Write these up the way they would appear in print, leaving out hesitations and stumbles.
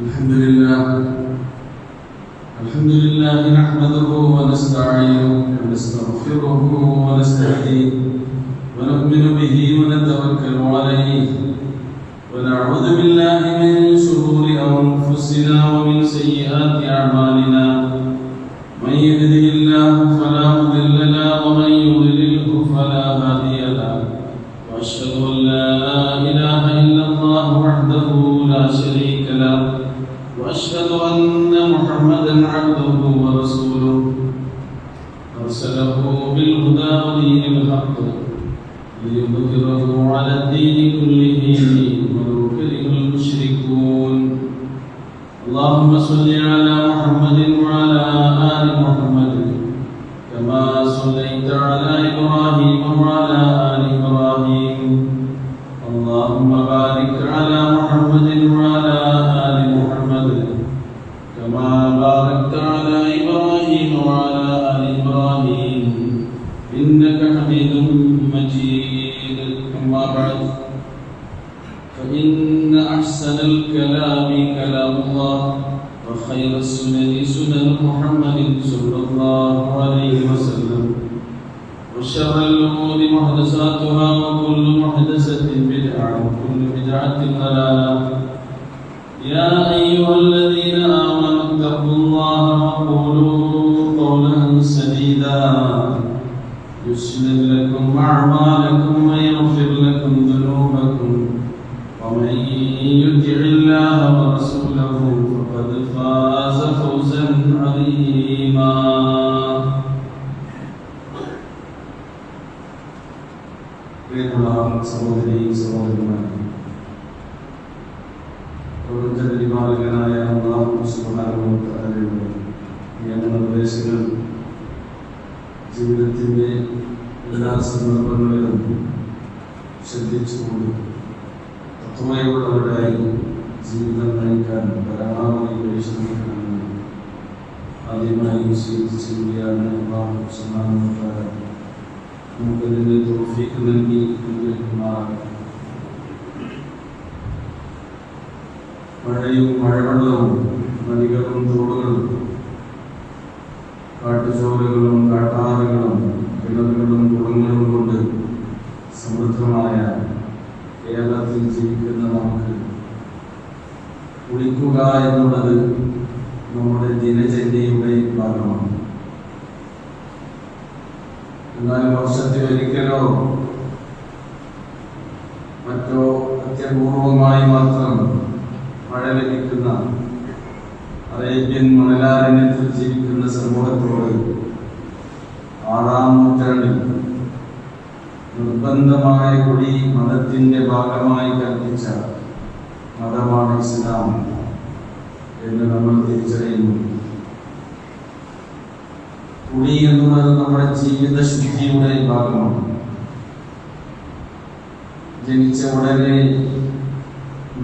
الحمد لله نحمده ونستعينه ونستغفره ونستهديه ونؤمن به ونتوكل عليه ونعوذ بالله من شرور أنفسنا ومن سيئات أعمالنا من يهده الله فلا مضل له ومن يضلله فلا هادي له وأشهد أن لا إله إلا الله وحده لا شريك له وأشهد أن محمدا عبده ورسوله أرسله بالهدى ودين الحق ليظهره على الدين كله ولو كره المشركون اللهم صل على محمد وعلى آل محمد كما صليت على إبراهيم وعلى آل إبراهيم اللهم بارك على محمد وعلى آل محمد كما باركت على إبراهيم وعلى آل إبراهيم إنك حميد مجيد أما بعد فإن أحسن الكلام كلام الله وخير السنن سنن محمد صلى الله عليه وسلم وشر الأمور محدثاتها وكل محدثة بدعة وكل بدعة ضلالة يا أيها الذين آمنوا اتقوا الله وقولوا قولا سديدا يصلح لكم أعمالكم ويغفر لكم ذنوبكم ومن يطع الله ورسوله فقد فاز فوزا عظيما സഹോദരി സഹോദരന്മാരെ, പ്രപഞ്ചപരിപാലകനായ അല്ലാഹു സുബ്ഹാനഹു വ തആലയുടെ നിയമനിർദ്ദേശങ്ങൾ ജീവിതത്തിൻ്റെ എല്ലാ സന്ദർഭങ്ങളിലും ശ്രദ്ധിച്ചുകൊണ്ട് തത്വമുള്ളവരായി ജീവിതം നയിക്കാൻ പരമാവധി പരിശ്രമിക്കണമെന്ന് ആദ്യമായി ചെയ്യുകയാണ്. അല്ലാഹു സുബ്ഹാനഹു വ തആല നമുക്കതിൻ്റെ തൗഫീഖ് നൽകി അനുഗ്രഹിക്കുമാറാകട്ടെ. മഴയും മഴവെള്ളവും നദികളും തോടുകളും കാട്ടുചോലകളും കാട്ടാറുകളും കിണറുകളും കുളങ്ങളും കൊണ്ട് സമൃദ്ധമായ കേരളത്തിൽ ജീവിക്കുന്ന നമുക്ക് കുളിക്കുക എന്നുള്ളത് നമ്മുടെ ദിനചര്യയുടെ ഭാഗമാണ്. എന്നാൽ വർഷത്തിൽ ഒരിക്കലോ മറ്റോ അത്യപൂർവമായി മാത്രം മഴ ലഭിക്കുന്ന അറേബ്യൻ മണലാരണ്യത്തിൽ ജീവിക്കുന്ന സമൂഹത്തോട് 6-ാം നൂറ്റാണ്ടിൽ നിർബന്ധമായ കുടി മതത്തിന്റെ ഭാഗമായി കൽപ്പിച്ച മതമാണ് ഇസ്ലാം എന്ന് നമ്മൾ തിരിച്ചറിയുന്നു. കുടി എന്നുള്ളത് നമ്മുടെ ജീവിത ശുദ്ധിയുടെ ഭാഗമാണ്. ജനിച്ച ഉടനെ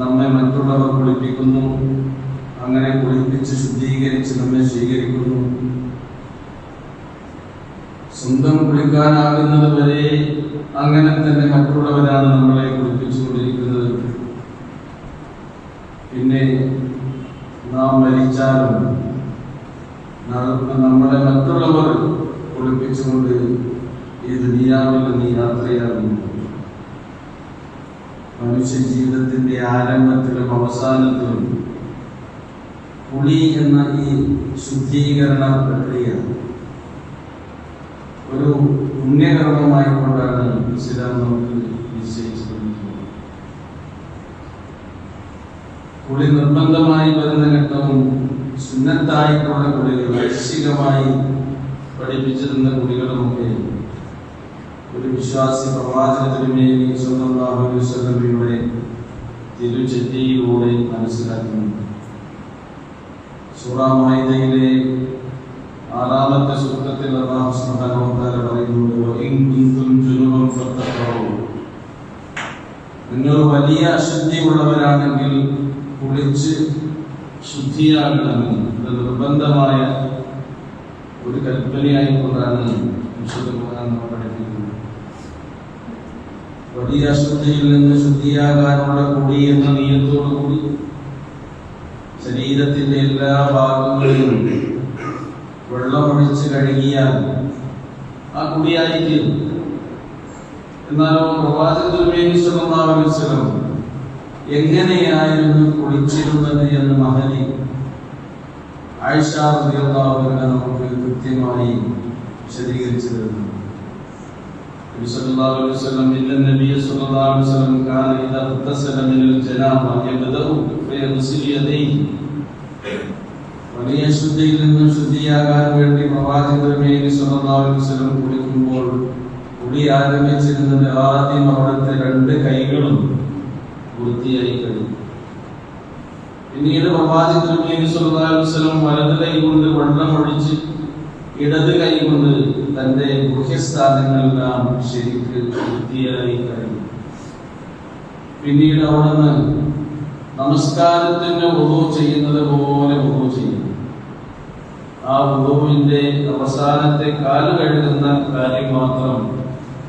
നമ്മെ മറ്റുള്ളവർ കുളിപ്പിക്കുന്നു, അങ്ങനെ കുളിപ്പിച്ച് ശുദ്ധീകരിച്ച് നമ്മെ സ്വീകരിക്കുന്നു. സ്വന്തം കുളിക്കാനാകുന്നത് വരെ അങ്ങനെ തന്നെ മറ്റുള്ളവരാണ് നമ്മളെ കുളിപ്പിച്ചുകൊണ്ടിരിക്കുന്നത്. പിന്നെ നാം മരിച്ചാലും നമ്മളെ മറ്റുള്ളവർ കുളിപ്പിച്ചുകൊണ്ട് ഈ ദുനിയാവിൽ നിന്ന് യാത്രയാകുന്നു. മനുഷ്യ ജീവിതത്തിന്റെ ആരംഭത്തിലും അവസാനത്തിലും കുളി എന്ന ഈ ശുദ്ധീകരണ പ്രക്രിയ ഒരു പുണ്യകർമ്മമായിക്കൊണ്ടാണ് ഇസ്ലാം നമുക്ക് നിശ്ചയിച്ചിരിക്കുന്നത്. കുളി നിർബന്ധമായി വരുന്ന ഘട്ടവും സുന്നത്തായിട്ടുള്ള കുളികൾ, ഐച്ഛികമായി പഠിപ്പിച്ചിരുന്ന കുളികളുമൊക്കെ ഒരു വിശ്വാസി പ്രവാചക തിരുമേനി സ്വല്ലല്ലാഹു അലൈഹി വസല്ലമയുടെ തിരുചര്യയിലൂടെ മനസ്സിലാക്കുന്നുണ്ട്. സൂറ മാഇദയിലെ 6-ാമത്തെ സൂക്തത്തിൽ അല്ലാഹു സുബ്ഹാനഹു വ തആല പറയുന്നുണ്ട്, വഇൻ കുൻതും ജുനുബൻ ഫത്തഖറൂ, നിങ്ങൾ വലിയ അശുദ്ധിയുള്ളവരാണെങ്കിൽ കുളിച്ച് ശുദ്ധിയാകണമെന്ന് നിർബന്ധമായ ഒരു കൽപ്പനയായിക്കൊണ്ടാണ് വിശുദ്ധ ഖുർആൻ പഠിപ്പിക്കുന്നത്. വലിയ അശുദ്ധിയിൽ നിന്ന് ശുദ്ധിയാകാനുള്ള കുടി എന്ന നിയത്തോടുകൂടി ശരീരത്തിന്റെ എല്ലാ ഭാഗങ്ങളിലും വെള്ളമൊഴിച്ച് കഴുകിയാൽ ആ കുടിയായിരിക്കും. എന്നാലോ പ്രവാചകൻ തിരുമേനി സ്വല്ലല്ലാഹു അലൈഹി വസല്ലം എങ്ങനെയായിരുന്നു കുളിച്ചിരുന്നത് എന്ന് മഹദി ആയിഷ റളിയല്ലാഹു അൻഹ നമുക്ക് കൃത്യമായി വിശദീകരിച്ചു തരുന്നു. നബി സല്ലല്ലാഹു അലൈഹി വസല്ലം നബി സല്ലല്ലാഹു അലൈഹി വസല്ലം കാന ഇദാ ഇഗ്തസല മിനൽ ജനാബ യബ്ദഉ ഫയഗ്സിൽ യദൈഹി. വലിയ ശുദ്ധിയിൽ നിന്ന് ശുദ്ധിയാകാൻ വേണ്ടി പ്രവാചകൻ തിരുമേനി സ്വല്ലല്ലാഹു അലൈഹി വസല്ലം കുളിക്കുമ്പോൾ കുളി ആരംഭിച്ചിരുന്നത് ആദ്യം അവിടുത്തെ രണ്ട് കൈകളും വൃത്തിയായി കഴിയും. പിന്നീട് പ്രവാചകൻ തിരുമേനി സ്വല്ലല്ലാഹു അലൈഹി വസല്ലം വലത് കൈ കൊണ്ട് വെള്ളമൊഴിച്ച് ഇടത് കൈ കൊണ്ട് തന്റെ ഗുഹ്യസ്ഥാനങ്ങളെല്ലാം ശരിക്ക് വൃത്തിയായി കഴിയും. പിന്നീട് അവിടുന്ന് നമസ്കാരത്തിന് വുളു ചെയ്യുന്നത് പോലെ വുളു ചെയ്യും. ആ വുളുവിന്റെ അവസാനത്തെ കാല് കഴുകുന്ന കാര്യം മാത്രം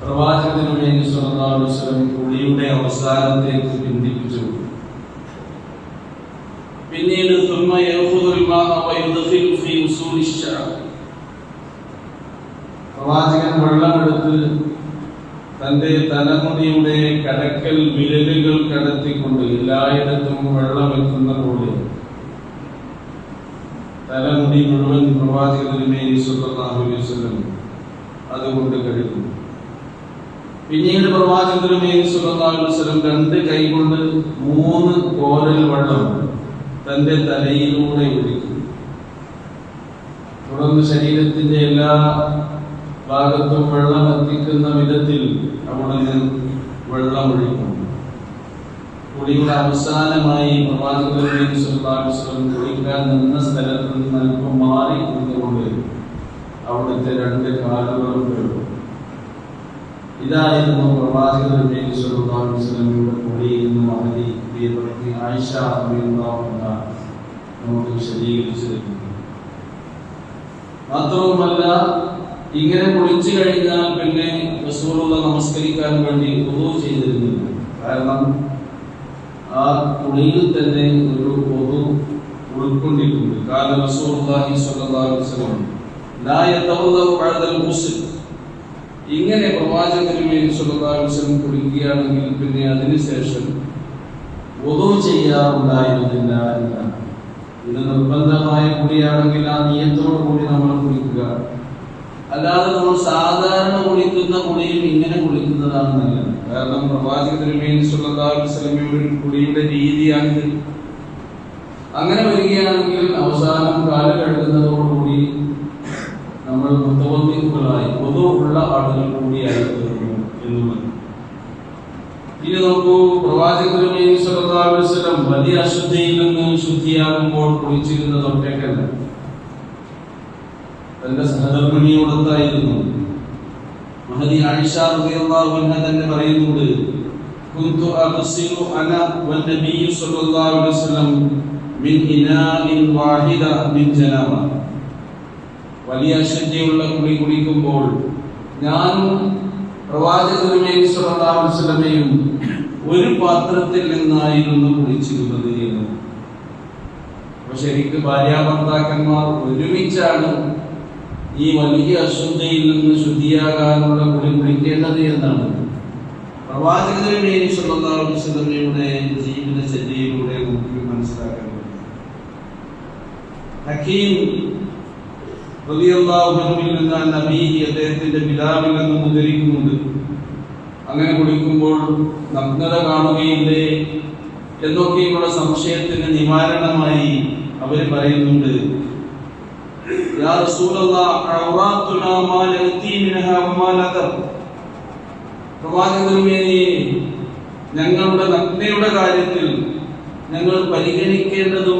പ്രവാചകൻ തിരുമേനി സ്വല്ലല്ലാഹു അലൈഹി വസല്ലം കുളിയുടെ അവസാനത്തേക്ക് ബന്ധിപ്പിച്ചു. പിന്നീട് ثم يأخذ الماء ويدخل في أصول الشعر. പ്രവാചകൻ വെള്ളമെടുത്ത് തന്റെ തലമുടിയുടെ കടക്കൽ വിരലുകൾ കടത്തിക്കൊണ്ട് എല്ലായിടത്തും വെള്ളം എത്തുന്ന പോലെ തലമുടി മുഴുവൻ പ്രവാചകൻ തിരുമേനി സ്വല്ലല്ലാഹു അലൈഹി വസല്ലം അതുകൊണ്ട് കഴുകും. പിന്നീട് പ്രവാചകൻ തിരുമേനി സ്വല്ലല്ലാഹു അലൈഹി വസല്ലം രണ്ട് കൈ കൊണ്ട് 3 കോരൽ വെള്ളം തന്റെ തലയിലൂടെ ഒഴിക്കും. തുടർന്ന് ശരീരത്തിന്റെ എല്ലാ ഭാഗത്തും വെള്ളം എത്തിക്കുന്ന വിധത്തിൽ അവിടുന്ന് വെള്ളമൊഴിക്കും. കുളിയുടെ അവസാനമായി പ്രവാചകൻ തിരുമേനി സ്വല്ലല്ലാഹു അലൈഹി വസല്ലം കുളിക്കാൻ നിന്ന സ്ഥലത്ത് നിന്ന് അല്പം മാറി നിന്നുകൊണ്ട് അവിടുത്തെ രണ്ട് കാലുകളും കഴുകും. ഇതായിരുന്നു പ്രവാചകൻ തിരുമേനി സ്വല്ലല്ലാഹു അലൈഹി വസല്ലമയുടെ കുളി എന്ന് മഹദി പ്രിയപ്പെട്ട ആയിഷ റളിയല്ലാഹു അൻഹ നമുക്ക് വിശദീകരിച്ചു തരുന്നു. മാത്രവുമല്ല, ഇങ്ങനെ കുളിച്ചു കഴിഞ്ഞാൽ പിന്നെ റസൂലുള്ള നമസ്കരിക്കാൻ വേണ്ടി വുളു ചെയ്തിരുന്നില്ല. കാരണം ആ കുളിയിൽ തന്നെ ഒരു വുളു ഉൾക്കൊണ്ടിട്ടുണ്ട്. കാരണം റസൂലുള്ളാഹി സ്വല്ലല്ലാഹു അലൈഹി വസല്ലം ലാ യതവല്ലഉ ബഅദൽ ഗുസ്ൽ. ഇങ്ങനെ പ്രവാചകൻ തിരുമേനി സ്വല്ലല്ലാഹു അലൈഹി വസല്ലം കുളിക്കുകയാണെങ്കിൽ പിന്നെ അതിനുശേഷം വുളു ചെയ്യാറുണ്ടായിരുന്നില്ല എന്നാണ്. ഇത് നിർബന്ധമായ കുളിയാണെങ്കിൽ ആ നിയത്തോടു കൂടി നമ്മൾ കുളിക്കുക. അല്ലാതെ നമ്മൾ സാധാരണ കുളിക്കുന്ന കുളിയിൽ ഇങ്ങനെ കുളിക്കുന്നതാണ് നല്ലത്. കാരണം പ്രവാചകൻ തിരുമേനി സ്വല്ലല്ലാഹു അലൈഹി വസല്ലമയുടെ കുളിയുടെ രീതിയാണിത്. അങ്ങനെ വരികയാണെങ്കിൽ അവസാനം കാല് കഴുകുന്നതോടുകൂടി നമ്മൾ മുത്തവദ്ദികളായി വുളു ഉള്ള ആളുകൾ കൂടിയായി തീർന്നു എന്നുള്ളത്. ഇനി നോക്കൂ, പ്രവാചകൻ തിരുമേനി സ്വല്ലല്ലാഹു അലൈഹി വസല്ലം വലിയ അശുദ്ധിയിൽ നിന്ന് ശുദ്ധിയാകുമ്പോൾ കുളിച്ചിരുന്നത് ഒറ്റയ്ക്കല്ല, തന്റെ സഹധർമ്മിണിയോടൊത്തായിരുന്നു. മഹദി ആയിഷ റളിയല്ലാഹു അൻഹ തന്നെ പറയുന്നുണ്ട്, കുന്തു അഗ്സിലു അന വന്നബി സ്വല്ലല്ലാഹു അലൈഹി വസല്ലം മിൻ ഇനാഇൻ വാഹിദ മിൻ ജനാബ. വലിയ അശുദ്ധിയുള്ള കുളി കുളിക്കുമ്പോൾ ഞാനും പ്രവാചകൻ തിരുമേനി സ്വല്ലല്ലാഹു അലൈഹി വസല്ലമയും ഒരു പാത്രത്തിൽ നിന്നായിരുന്നു കുളിച്ചിരുന്നത് എന്ന്. അപ്പോൾ ശരിക്കും ഭാര്യാഭർത്താക്കന്മാർ ഒരുമിച്ചാണ് ഈ വലിയ അശുദ്ധിയിൽ നിന്ന് ശുദ്ധിയാകാനുള്ള കുളി കുളിക്കേണ്ടത് എന്നാണ് പ്രവാചകൻ തിരുമേനി സ്വല്ലല്ലാഹു അലൈഹി വസല്ലമയുടെ ജീവിതചര്യയിലൂടെ നമുക്ക് മനസ്സിലാക്കാൻ കഴിയും. ഹക്കീം റളിയല്ലാഹു അൻഹുവിൽ നിന്ന് നബിഹി അദ്ദേഹത്തിന്റെ പിതാവിൽ നിന്ന് ഉദ്ധരിക്കുന്നുണ്ട്, അങ്ങനെ കുളിക്കുമ്പോൾ നഗ്നത കാണുകയില്ലേ എന്നൊക്കെയുള്ള സംശയത്തിന് നിവാരണമായി അവർ പറയുന്നുണ്ട്, യാ റസൂലല്ലാഹ് ഔറാത്തുനാ മാ നഅതി മിൻഹാ വമാ നദർ. പ്രവാചകൻ തിരുമേനി, ഞങ്ങളുടെ നഗ്നതയുടെ കാര്യത്തിൽ ഞങ്ങൾ പരിഗണിക്കേണ്ടതും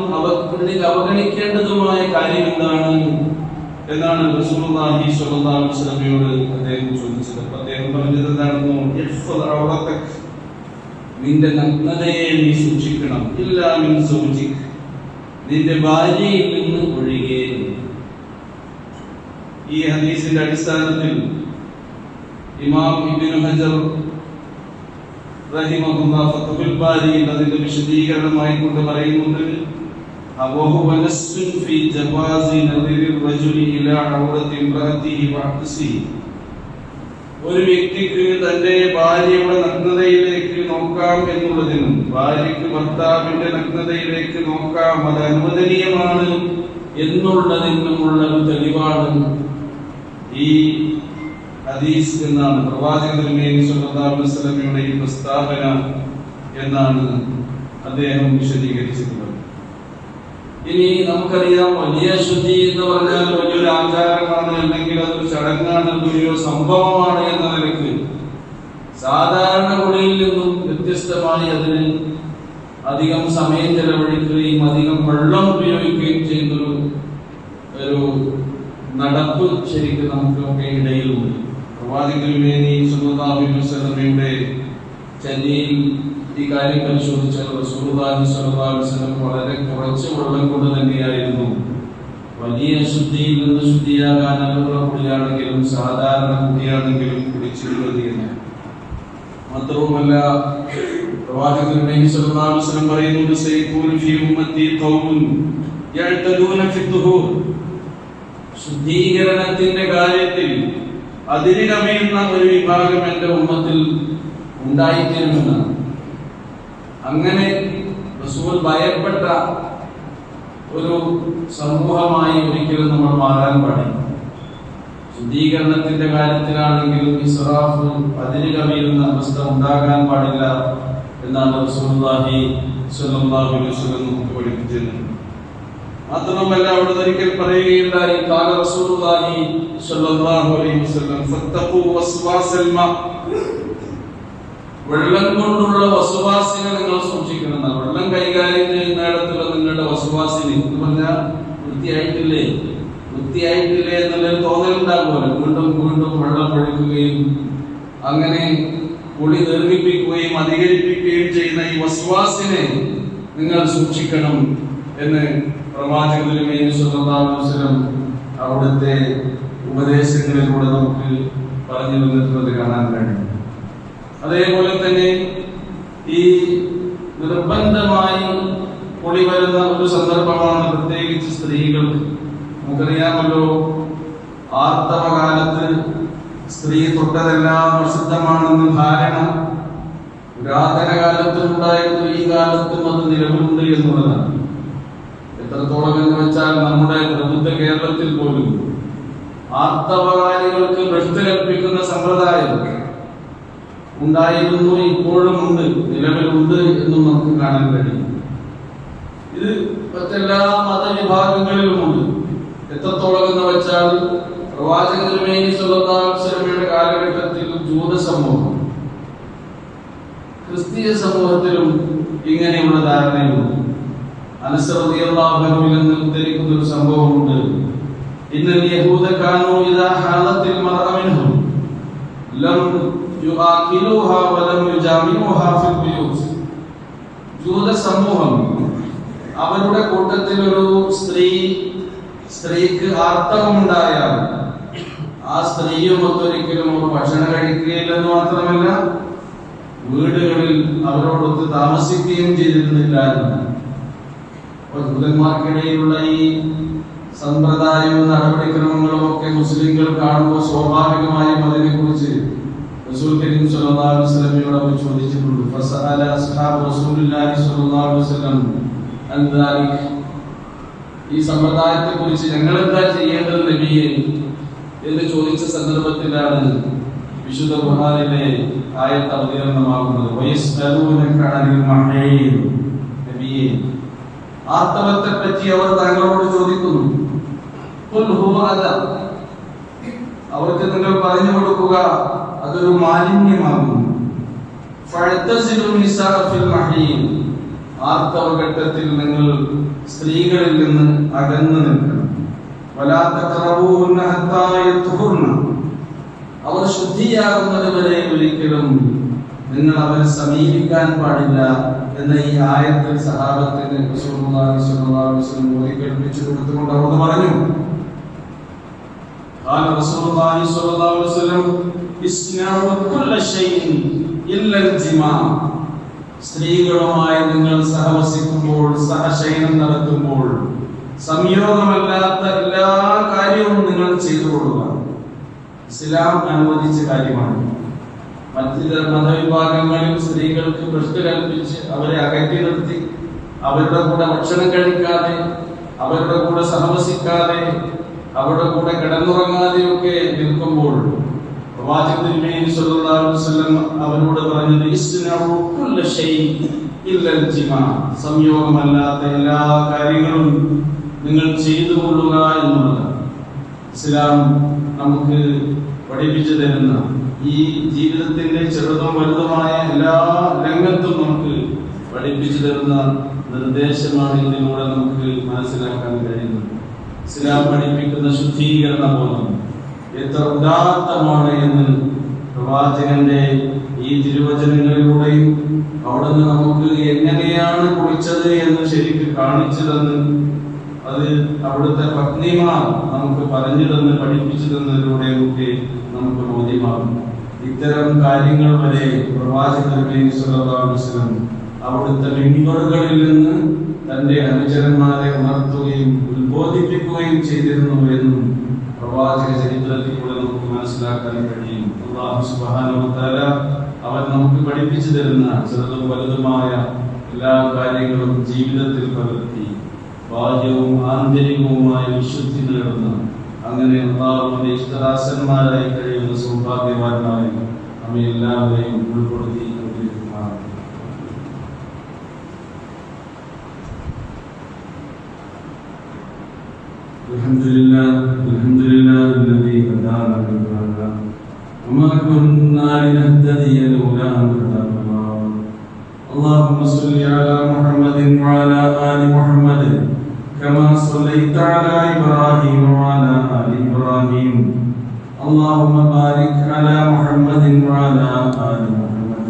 അവഗണിക്കേണ്ടതുമായ കാര്യം എന്താണ് എന്നാണ് റസൂലുള്ളാഹി സ്വല്ലല്ലാഹു അലൈഹി വസല്ലമയോട് അദ്ദേഹം ചോദിച്ചത്. അദ്ദേഹം പറഞ്ഞത് എന്താണെന്നോ, ഇഹ്ഫദ് ഔറതക, നിന്റെ നഗ്നതയെ നീ സൂക്ഷിക്കണം, ഇല്ലാ മിൻ സൗജിക, നിന്റെ ഭാര്യയിൽ നിന്ന് ഒഴികെ. ഈ ഹദീസിന്റെ അടിസ്ഥാനത്തിൽ ഇമാം ഇബ്നു ഹജർ റഹിമഹുല്ലാഹ് ഫത്ഹുൽ ബാരിയിൽ അതിന്റെ വിശദീകരണമായി കൊണ്ട് പറയുന്നുണ്ട്, وهو نص في جواز نظر الرجل إلى عورة امرأته وعكسه. ഒരു വ്യക്തിക്ക് തന്റെ ഭാര്യയുടെ നഗ്നതയിലേക്ക് നോക്കാം എന്നുള്ളതിനും ഭാര്യയ്ക്ക് ഭർത്താവിന്റെ നഗ്നതയിലേക്ക് നോക്കാം, അത് അനുവദനീയമാണ് എന്നുള്ളതിനുമുള്ള ഒരു തെളിവാണ് ഈ ഹദീസ് എന്നാണ്, പ്രവാചകൻ തിരുമേനി സ്വല്ലല്ലാഹു അലൈഹി വസല്ലമയുടെ ഈ പ്രസ്താവന എന്നാണ് അദ്ദേഹം വിശദീകരിച്ചിട്ടുള്ളത്. ഇനി നമുക്കറിയാം, വലിയ ശുദ്ധി എന്ന് പറഞ്ഞാൽ വലിയൊരു ആചാരമാണ്, അല്ലെങ്കിൽ അതൊരു ചടങ്ങാണ്, വലിയൊരു സംഭവമാണ് എന്ന നിലയ്ക്ക് സാധാരണ കുളിയിൽ നിന്നും വ്യത്യസ്തമായി അതിന് അധികം സമയം ചെലവഴിക്കുകയും അധികം വെള്ളം ഉപയോഗിക്കുകയും ചെയ്യുന്നൊരു നടപ്പ് ശരിക്കും നമുക്കൊക്കെ ഇടയിലുണ്ട്. പ്രവാചകൻ സ്വല്ലല്ലാഹു അലൈഹി വസല്ലമയുടെ ചര്യയിൽ ഈ കാര്യം പരിശോധിച്ചാൽ റസൂലുള്ളാഹി സ്വല്ലല്ലാഹു അലൈഹി വസല്ലം വളരെ കുറച്ച് വെള്ളം കൊണ്ട് തന്നെയായിരുന്നു വലിയ ശുദ്ധിയിൽ നിന്ന് ശുദ്ധിയാകാനുള്ള കുളിയാണെങ്കിലും സാധാരണ കുളിയാണെങ്കിലും കുളിച്ചിരുന്നത് എന്ന്. മാത്രവുമല്ല, പ്രവാചകൻ സ്വല്ലല്ലാഹു അലൈഹി വസല്ലം പറയുന്നുണ്ട്, സയകൂനു ഫീ ഉമ്മത്തി ഖൗമുൻ യഅ്തദൂന ഫി ദുഹൂർ. ശുദ്ധീകരണത്തിന്റെ കാര്യത്തിൽ അതിര് കവിയുന്ന ഒരു വിഭാഗം എന്റെ ഉമ്മത്തിൽ ഉണ്ടായിത്തീരുമെന്നാണ്. അങ്ങനെ റസൂൽ ഭയപ്പെട്ട ഒരു സമൂഹമായി ഒരിക്കലും നമ്മൾ മാറാൻ പാടില്ല. ശുദ്ധീകരണത്തിന്റെ കാര്യത്തിലാണെങ്കിലും ഇസ്റാഫ്, അതിര് കവിയുന്ന അവസ്ഥ ഉണ്ടാകാൻ പാടില്ല എന്നാണ് റസൂലുള്ളാഹി സ്വല്ലല്ലാഹു അലൈഹി വസല്ലം നമുക്ക് പഠിപ്പിച്ചത്. മാത്രമല്ല, അവിടെ ഒരിക്കൽ പറയുകയുണ്ടായി, ഖാല റസൂലുള്ളാഹി സ്വല്ലല്ലാഹു അലൈഹി വസല്ലം ഫത്തഖൂ വസ്വാസൽ മാ. വെള്ളം കൊണ്ടുള്ള വസ്വാസിനെ നിങ്ങൾ സൂക്ഷിക്കണം. വെള്ളം കൈകാര്യം ചെയ്യുന്നിടത്തുള്ള നിങ്ങളുടെ വസ്വാസിനെ എന്ന് പറഞ്ഞാൽ വൃത്തിയായിട്ടില്ലേ എന്നുള്ളൊരു തോന്നലുണ്ടാകുമല്ലോ. വീണ്ടും വീണ്ടും വെള്ളം ഒഴിക്കുകയും അങ്ങനെ കുളി ദീർഘിപ്പിക്കുകയും അധികരിപ്പിക്കുകയും ചെയ്യുന്ന ഈ വസ്വാസിനെ നിങ്ങൾ സൂക്ഷിക്കണം എന്ന് പ്രവാചകൻ തിരുമേനി സ്വല്ലല്ലാഹു അലൈഹി വസല്ലം അവിടുത്തെ ഉപദേശങ്ങളിലൂടെ നമുക്ക് പറഞ്ഞു തന്നിട്ടുള്ളത് കാണാൻ കഴിയും. അതേപോലെ തന്നെ ഈ നിർബന്ധമായി കുളി വരുന്ന ഒരു സന്ദർഭമാണ് പ്രത്യേകിച്ച് സ്ത്രീകൾക്ക്. നമുക്കറിയാമല്ലോ, ആർത്തവകാലത്ത് സ്ത്രീ തൊട്ടതെല്ലാം അശുദ്ധമാണെന്ന് ധാരണ പുരാതന കാലത്തും ഉണ്ടായിരുന്നു, ഈ കാലത്തും അത് നിലവിലുണ്ട് എന്നുള്ളതാണ്. എത്രത്തോളം എന്ന് വെച്ചാൽ നമ്മുടെ പ്രബുദ്ധ കേരളത്തിൽ പോലും ആർത്തവകാരികൾക്ക് ഭ്രഷ്ട് കൽപ്പിക്കുന്ന സമ്പ്രദായം ഉണ്ടായിരുന്നു, ഇപ്പോഴും ഉണ്ട്, നിലവിലുണ്ട് എന്നും നമുക്ക് കാണാൻ കഴിയും. ഇത് മറ്റെല്ലാ മതവിഭാഗങ്ങളിലുമുണ്ട്. എത്രത്തോളം എന്ന് വെച്ചാൽ പ്രവാചകൻ തിരുമേനി സ്വല്ലല്ലാഹു അലൈഹി വസല്ലമയുടെ കാലഘട്ടത്തിൽ ജൂത സമൂഹം, ക്രിസ്തീയ സമൂഹത്തിലും ഇങ്ങനെയുള്ള ധാരണയുണ്ട്. അനസ് റളിയല്ലാഹു അൻഹുവിൽ നിന്ന് ഉദ്ധരിക്കുന്ന ഒരു സംഭവമുണ്ട്. ഇന്നൽ യഹൂദ കാനൂ ഇദാ ഹാലത്തിൽ മർഅ മിൻഹും ലം യുആഖിലുഹാ വലം യുജാമിഉഹാ ഫിൽ ബുയൂത്ത്. ജൂത സമൂഹം അവരുടെ കൂട്ടത്തിൽ ഒരു സ്ത്രീക്ക് ആർത്തവമുണ്ടായാൽ ആ സ്ത്രീയും ഒരിക്കലും ഭക്ഷണം കഴിക്കുകയില്ലെന്ന് മാത്രമല്ല വീടുകളിൽ അവരോടൊത്ത് താമസിക്കുകയും ചെയ്തിരുന്നില്ല എന്നാണ്. ജൂതന്മാർക്കിടയിലുള്ള ഈ സമ്പ്രദായവും നടപടിക്രമങ്ങളും ഒക്കെ മുസ്ലിങ്ങൾ കാണുമ്പോൾ സ്വാഭാവികമായും അതിനെക്കുറിച്ച് റസൂൽ കരീം സ്വല്ലല്ലാഹു അലൈഹി വസല്ലമയോട് അവർ ചോദിച്ചിട്ടുണ്ട്. ഫസഅല അസ്ഹാബു റസൂലുള്ളാഹി സ്വല്ലല്ലാഹു അലൈഹി വസല്ലം അൻ ദാലിക. ഈ സമ്പ്രദായത്തെ കുറിച്ച് ഞങ്ങൾ എന്താ ചെയ്യേണ്ടത് നബിയെ എന്ന് ചോദിച്ച സന്ദർഭത്തിലാണ് വിശുദ്ധ ഖുർആനിലെ ആയത്ത് അവതീർണമാകുന്നത്. വയസ്അലൂനക അനിൽ മഹീദ്. നബിയെ, ആർത്തവത്തെ പറ്റി അവർ താങ്കളോട് ചോദിക്കുന്നു. ഖുൽ ഹുവ അദാ. അവർക്ക് നിങ്ങൾ പറഞ്ഞു കൊടുക്കുക, അതൊരു മാലിന്യമാകുന്നു. ഫഅ്തസിലു നിസാഅ ഫിൽ മഹീദ്. ആർത്തവഘട്ടത്തിൽ നിങ്ങൾ സ്ത്രീകളിൽ നിന്ന് അകന്നു നിൽക്കണം. വലാ തഖറബൂഹുന്ന ഹത്താ യത്ഹുർന. അവർ ശുദ്ധിയാകുന്നത് വരെ ഒരിക്കലും നിങ്ങൾ അവരെ സമീപിക്കാൻ പാടില്ല എന്ന ഈ ആയത്തിൽ സഹാബത്തിന് റസൂലുള്ളാഹി സ്വല്ലല്ലാഹു അലൈഹി വസല്ലം ഓതിക്കേൽപ്പിച്ചു കൊടുത്തുകൊണ്ട് അവർ പറഞ്ഞു, ഖാല റസൂലുള്ളാഹി സ്വല്ലല്ലാഹു അലൈഹി വസല്ലം ഇസ്നാഉ കുല്ല ഷൈഇൻ ഇല്ലൽ ജിമാ. സ്ത്രീകളുമായി നിങ്ങൾ സഹവസിക്കുമ്പോൾ, സഹശയനം നടത്തുമ്പോൾ സംയോഗമല്ലാത്ത എല്ലാ കാര്യവും നിങ്ങൾ ചെയ്തു കൊള്ളുക. ഇസ്ലാം അനുവദിച്ച കാര്യമാണ്. മറ്റ് മതവിഭാഗങ്ങളിൽ സ്ത്രീകൾക്ക് ഭ്രഷ്ട് കൽപ്പിച്ച് അവരെ അകറ്റി നിർത്തി അവരുടെ കൂടെ ഭക്ഷണം കഴിക്കാതെ, അവരുടെ കൂടെ സഹവസിക്കാതെ, അവരുടെ കൂടെ കിടന്നുറങ്ങാതെയൊക്കെ നിൽക്കുമ്പോൾ പ്രവാചകൻ സല്ലല്ലാഹു അലൈഹി വസല്ലം അവരോട് പറഞ്ഞത് ഇസ്നഉ കുല്ല ഷൈഇൻ ഇല്ലൽ ജിമാ, സംയോഗമല്ലാത്ത എല്ലാ കാര്യങ്ങളും നിങ്ങൾ ചെയ്തു കൊള്ളുക എന്നുള്ളതാണ് ഇസ്ലാം നമുക്ക് പഠിപ്പിച്ചു തരുന്ന, ഈ ജീവിതത്തിന്റെ ചെറുതും വലുതുമായ എല്ലാ രംഗത്തും നമുക്ക് പഠിപ്പിച്ചു തരുന്ന നിർദ്ദേശമാണ്. ഇതിലൂടെ നമുക്ക് മനസ്സിലാക്കാൻ കഴിയുന്നത് ഇസ്ലാം പഠിപ്പിക്കുന്ന ശുദ്ധീകരണ ബോധം എത്ര ഉദാത്തമാണ് എന്ന് പ്രവാചകന്റെ ഈ തിരുവചനങ്ങളിലൂടെയും അവിടുന്ന് നമുക്ക് എങ്ങനെയാണ് കുളിച്ചത് എന്ന് ശരിക്കും കാണിച്ചു തന്ന്, അത് അവിടുത്തെ പത്നിമാർ നമുക്ക് പറഞ്ഞു തന്ന് പഠിപ്പിച്ചു തന്നതിലൂടെയൊക്കെ നമുക്ക് ബോധ്യമാകും. ഇത്തരം കാര്യങ്ങൾ വരെ പ്രവാചകൻ സല്ലല്ലാഹു അലൈഹി വസല്ലം അവിടുത്തെ മിമ്പറുകളിൽ നിന്ന് തന്റെ അനുചരന്മാരെ ഉണർത്തുകയും ഉത്ബോധിപ്പിക്കുകയും ചെയ്തിരുന്നു എന്നും പ്രവാചക ചരിത്രത്തിലൂടെ നമുക്ക് മനസ്സിലാക്കാൻ കഴിയും. അല്ലാഹു സുബ്ഹാനഹു വ തആല അവൻ നമുക്ക് പഠിപ്പിച്ചു തരുന്ന ചെറുതും വലുതുമായ എല്ലാ കാര്യങ്ങളും ജീവിതത്തിൽ പകർത്തി ബാഹ്യവും ആന്തരികവുമായ വിശുദ്ധി നേടുന്ന, അങ്ങനെ അല്ലാഹുവിന്റെ ഇഷ്ടദാസന്മാരായി കഴിയുന്ന സൗഭാഗ്യവാന്മാരെ നമ്മെ എല്ലാവരെയും ഉൾപ്പെടുത്തി അനുഗ്രഹിക്കുമാറാകട്ടെ. الحمدلله الذي هدانا لهذا وما كنا لنهتدي لولا أن هدانا الله. اللهم صل على محمد وعلى آل محمد كما صليت على إبراهيم وعلى آل إبراهيم. اللهم بارك على محمد وعلى آل محمد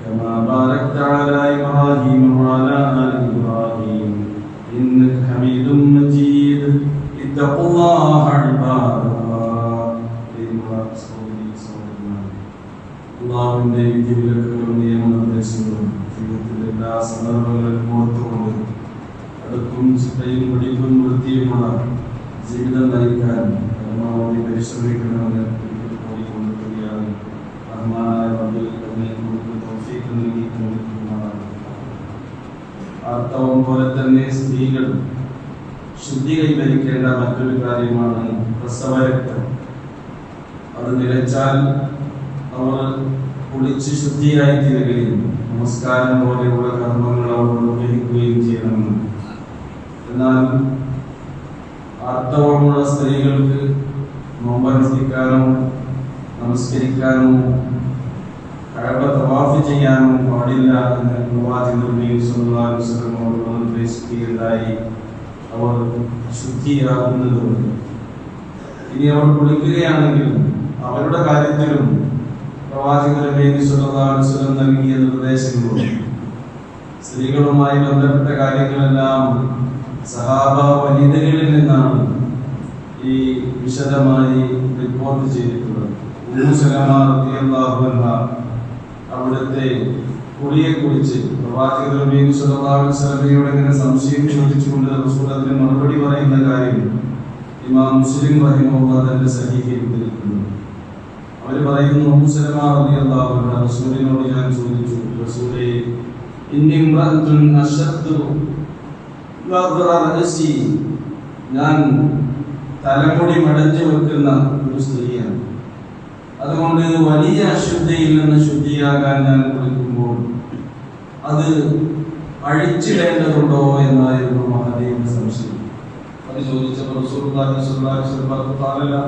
كما باركت على إبراهيم وعلى آل إبراهيم إنك حميد مجيد. اتقوا الله عباد الله. അള്ളാഹുവിന്റെ വിധിവിലക്കുകളും നിയമനിർദ്ദേശങ്ങളും ജീവിതത്തിന്റെ എല്ലാ സന്ദർഭങ്ങളിലും ഓർത്തുകൊണ്ട് അടുക്കും ചിട്ടയും പിടിപ്പും വൃത്തിയുമുള്ള ജീവിതം നയിക്കാൻ പരമാവധി പരിശ്രമിക്കണമെന്ന് ഓടിക്കൊണ്ടിരിക്കുകയാണ്. റഹ്മാനായ റബ്ബിൽ നമുക്ക് തൗഫീഖ് നൽകി കൊണ്ടിരിക്കുന്നതാണ്. ആർത്തവം പോലെ തന്നെ സ്ത്രീകൾ ശുദ്ധി കൈവരിക്കേണ്ട മറ്റൊരു കാര്യമാണ് പ്രസവരക്തം. അത് നിലച്ചാൽ അവർ കുളിച്ച് ശുദ്ധിയായി തീരുകയും നമസ്കാരം പോലെയുള്ള കർമ്മങ്ങൾ അവർ നിർവഹിക്കുകയും ചെയ്യണമെന്ന്. എന്നാൽ ആർത്തവമുള്ള സ്ത്രീകൾക്ക് നോമ്പനുഷ്ഠിക്കാനോ നമസ്കരിക്കാനോ കഅബ തവാഫ് ചെയ്യാനോ പാടില്ല എന്ന് പ്രവാചകൻ സല്ലല്ലാഹു അലൈഹി വസല്ലം അവരോട് നിർദ്ദേശിക്കുകയുണ്ടായി. അവർ ശുദ്ധിയാകുന്നതുകൊണ്ട് ഇനി അവർ കുളിക്കുകയാണെങ്കിലും അവരുടെ കാര്യത്തിലും പ്രവാചകൻ സല്ലല്ലാഹു അലൈഹി വസല്ലം നൽകിയ നിർദ്ദേശങ്ങളുണ്ട്. സ്ത്രീകളുമായി ബന്ധപ്പെട്ട കാര്യങ്ങളെല്ലാം സഹാബ വനിതകളിൽ നിന്നാണ് ഈ വിശദമായി റിപ്പോർട്ട് ചെയ്തിട്ടുള്ളത്. ഉമ്മു സലമ റളിയല്ലാഹു അൻഹ അവിടുത്തെ കുളിയെക്കുറിച്ച് പ്രവാചകൻ സല്ലല്ലാഹു അലൈഹി വസല്ലമയോട് ഇങ്ങനെ സംശയം ചോദിച്ചുകൊണ്ട് റസൂൽ അതിന് മറുപടി പറയുന്ന കാര്യം ഇമാം മുസ്ലിം റഹിമഹുല്ലാഹ് തന്റെ സഹീഹിൽ ഉദ്ധരിക്കുന്നു. അവർ പറയുന്നു, ഉമ്മു സലമ റളിയല്ലാഹു അൻഹ റസൂലിനോട് ഞാൻ ചോദിച്ചു, റസൂലേ, ഇന്നി ഇംറഅത്തുൻ അശദ്ദു വദ്റ റഅസി, ഞാൻ തലമുടി മടച്ചു വെക്കുന്ന ഒരു സ്ത്രീയാണ്. അതുകൊണ്ട് വലിയ അശുദ്ധിയിൽ നിന്ന് ശുദ്ധിയാകാൻ ഞാൻ കുളിക്കുമ്പോൾ അത് അഴിച്ചിടേണ്ടതുണ്ടോ എന്നായിരുന്നു മഹദിയുടെ സംശയം. അത് ചോദിച്ചപ്പോൾ റസൂലുള്ളാഹി സ്വല്ലല്ലാഹു അലൈഹി വസല്ലം പറഞ്ഞു,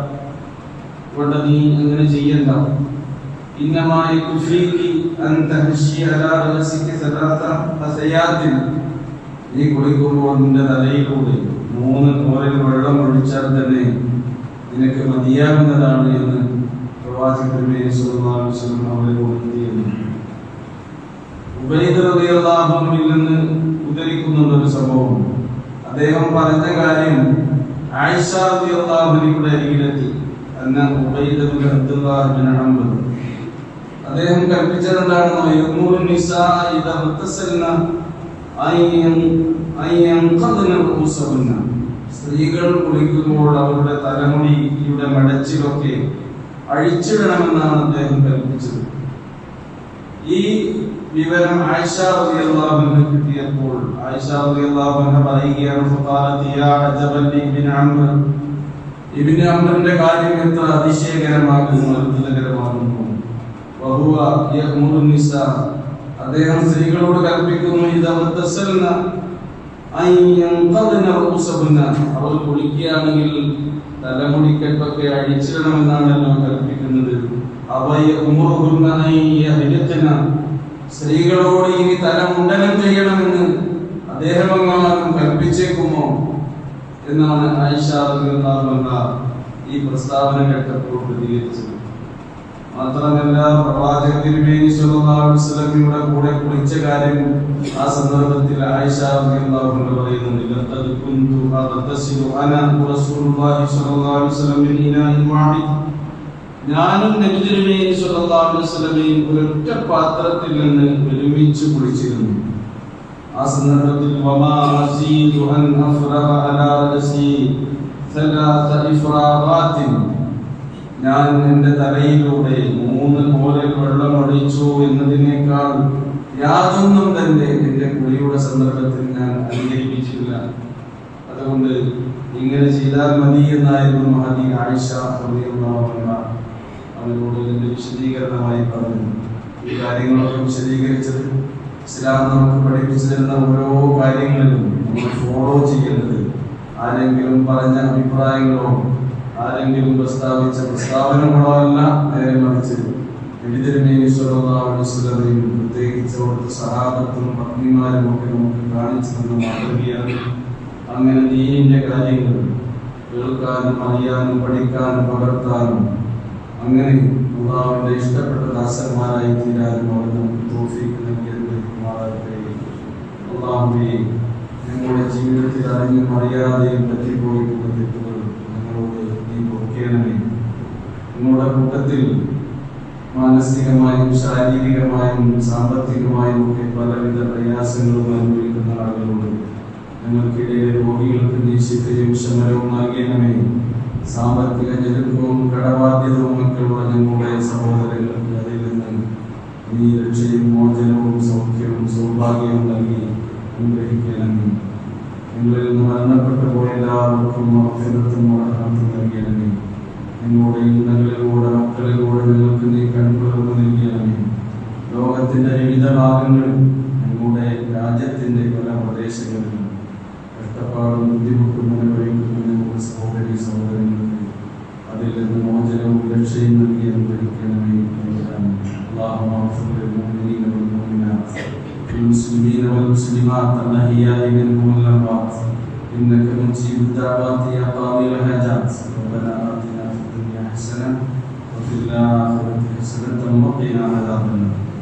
ഇവിടെ നീ അങ്ങനെ ചെയ്യണ്ട. ഇന്നമായി കുഫീകി അൻ തഹശി അലാ റഅസിക സലാത്ത ഹസയാത്തിൻ, നീ കുളിക്കുമ്പോൾ നിന്റെ തലയിലൂടെ 3 കോരൽ വെള്ളം ഒഴിച്ചാൽ തന്നെ നിനക്ക് മതിയാകുന്നതാണ് എന്ന് പ്രവാചകൻ സല്ലല്ലാഹു അലൈഹി വസല്ലം അവരോട് പറഞ്ഞു. ഉബൈദ് റളിയല്ലാഹു അൻഹുവിൽ നിന്ന് ഉദ്ധരിക്കുന്ന ഒരു സംഭവം, അദ്ദേഹം പറഞ്ഞ കാര്യം ആയിഷ റളിയല്ലാഹു അൻഹയുടെ അരികിലെത്തി. അന്ന Ubaid bin Abdullah bin Amr, അദ്ദേഹം കൽപ്പിച്ചതെന്താണെന്നോ, യഖ്മുറു നിസാ ഇദാ മുത്തസൽന അയ്യൻഖദ്ന റൂസഹുന്ന, സ്ത്രീകൾ കുളിക്കുമ്പോൾ അവരുടെ തലമുടിയുടെ മടച്ചിലൊക്കെ അഴിച്ചിടണമെന്നാണ് അദ്ദേഹം കൽപ്പിച്ചത്. ഈ വിവരം ആയിഷ റളിയല്ലാഹു അൻഹ കിട്ടിയപ്പോൾ ആയിഷ റളിയല്ലാഹു അൻഹ പറയുകയാണ്, ഫഖാലത് യാ അജബൻ ഇബ്നു അംർ, ഇബ്നു അംറിന്റെ കാര്യം എത്ര അതിശയകരമാകുന്നു, അത്ഭുതകരമാകുന്നു. വഹുവ യഅ്മുറു നിസാ, അദ്ദേഹം സ്ത്രീകളോട് കൽപ്പിക്കുന്നു, ഇദാ മുത്തസൽന അയ്യൻഖദ്ന റൂസഹുന്ന, അവർ കുളിക്കുകയാണെങ്കിൽ തലമുടിക്കെട്ടൊക്കെ അഴിച്ചിടണമെന്നാണല്ലോ കൽപ്പിക്കുന്നത്. അവയഉമുറുഹുന്ന അയ്യഹ്ലിഖ്ന, സ്ത്രീകളോട് ഇനി തല മുണ്ടനം ചെയ്യണമെന്ന് അദ്ദേഹം എങ്ങാനും കൽപ്പിച്ചേക്കുമോ എന്നാണ് ആയിഷ റളിയല്ലാഹു അൻഹ ഈ പ്രസ്താവന കേട്ടപ്പോൾ പ്രതികരിച്ചത്. മാത്രമല്ല, പ്രവാചക തിരുമേനി സ്വല്ലല്ലാഹു അലൈഹി വസല്ലമയുടെ കൂടെ കുളിച്ച കാര്യം ആ സന്ദർഭത്തിൽ ആയിഷ റളിയല്ലാഹു അൻഹ പറയുന്നുണ്ട്, ലഖദ് കുന്തു അഗ്തസിലു അനാ റസൂലുള്ളാഹി സ്വല്ലല്ലാഹു അലൈഹി വസല്ലം മിൻ ഇനാഇൻ വാഹിദ്, ഞാനും നബി തിരുമേനി സ്വല്ലല്ലാഹു അലൈഹി വസല്ലമയും ഒരൊറ്റ പാത്രത്തിൽ നിന്ന് ഒരുമിച്ച് കുളിച്ചിരുന്നു. ആ സന്ദർഭത്തിൽ വമാ അസീദു അൻ അഫ്റഗ അലാ റഅസി സലാസ ഇഫ്റാഗാത്തിൻ, ഞാൻ എൻ്റെ തലയിലൂടെ 3 കോലിൽ വെള്ളം ഒഴിച്ചു എന്നതിനേക്കാൾ യാതൊന്നും തന്നെ എൻ്റെ കുളിയുടെ സന്ദർഭത്തിൽ ഞാൻ അംഗീകരിച്ചില്ല. അതുകൊണ്ട് ഇങ്ങനെ ചെയ്താൽ മതി എന്നായിരുന്നു മഹദി ആയിഷ റളിയല്ലാഹു അൻഹ അവരോട് ഇതിന്റെ വിശദീകരണമായി പറഞ്ഞു. ഈ കാര്യങ്ങളൊക്കെ വിശദീകരിച്ചത് ഇസ്ലാം നമുക്ക് പഠിപ്പിച്ചു തരുന്ന ഓരോ കാര്യങ്ങളിലും നമ്മൾ ഫോളോ ചെയ്യേണ്ടത് ആരെങ്കിലും പറഞ്ഞ അഭിപ്രായങ്ങളോ ആരെങ്കിലും പ്രസ്താവിച്ച പ്രസ്താവനകളോ അല്ല, നേരെ മറിച്ച് നബി തിരുമേനി സ്വല്ലല്ലാഹു അലൈഹി വസല്ലം പ്രത്യേകിച്ച് അവിടുത്തെ സഹാബത്തും പത്നിമാരും ഒക്കെ നമുക്ക് കാണിച്ചു തന്ന മാതൃകയാണ്. അങ്ങനെ ദീനിന്റെ കാര്യങ്ങൾ കേൾക്കാനും അറിയാനും പഠിക്കാനും പകർത്താനും അങ്ങനെ അല്ലാഹുവിന്റെ ഇഷ്ടപ്പെട്ട ദാസന്മാരായി തീരാനും അവർ നമുക്ക് തൗഫീഖ് നൽകി അനുഗ്രഹിക്കുമാറാകട്ടെ. അല്ലാഹുവേ, ഞങ്ങളുടെ ജീവിതത്തിൽ അറിഞ്ഞും അറിയാതെയും പറ്റിപ്പോയിട്ടുള്ള തെറ്റുകൾ ഞങ്ങളോട് നീ പൊറുക്കണമേ. ഞങ്ങളുടെ കൂട്ടത്തിൽ മാനസികമായും ശാരീരികമായും സാമ്പത്തികമായും ഒക്കെ പലവിധ പ്രയാസങ്ങളും അനുഭവിക്കുന്ന ആളുകളുണ്ട്. ഞങ്ങൾക്കിടയിലെ രോഗികൾക്ക് നീ ശിഫയും ശമനവും നൽകണമേ. സാമ്പത്തിക ഞെരുക്കവും കടബാധ്യതവും ഒക്കെയുള്ള ഞങ്ങളുടെ സഹോദരങ്ങൾക്ക് അതിൽ നിന്ന് നീ രക്ഷയും മോചനവും സൗഖ്യവും സൗഭാഗ്യവും നൽകി അനുഗ്രഹിക്കണമേ. നിങ്ങളിൽ നിന്ന് മരണപ്പെട്ടു പോയ എല്ലാവർക്കും മഗ്ഫിറത്തും റഹ്മത്തും നൽകണമേ. നിങ്ങളുടെ ഇന്നങ്ങളിലൂടെ മക്കളിലൂടെ ഞങ്ങൾക്ക് നീ കൺകുളിർമ നൽകണമേ. ലോകത്തിന്റെ വിവിധ ഭാഗങ്ങളിൽ ഞങ്ങളുടെ രാജ്യത്തിന്റെ പല പ്രദേശങ്ങളിലും കഷ്ടപ്പാടും ബുദ്ധിമുട്ടും അനുഭവിക്കുന്ന ഞങ്ങളുടെ സഹോദരി സഹോദരങ്ങൾക്ക് അതിൽ നിന്ന് മോചനവും രക്ഷയും നൽകി അനുഗ്രഹിക്കണമേ. اللهم اغفر للمؤمنين والمؤمنات والمسلمين والمسلمات الأحياء منهم والأموات إنك مجيب الدعوات يا قاضي الحاجات. ربنا آتنا في الدنيا حسنة وفي الآخرة حسنة وقنا عذاب النار.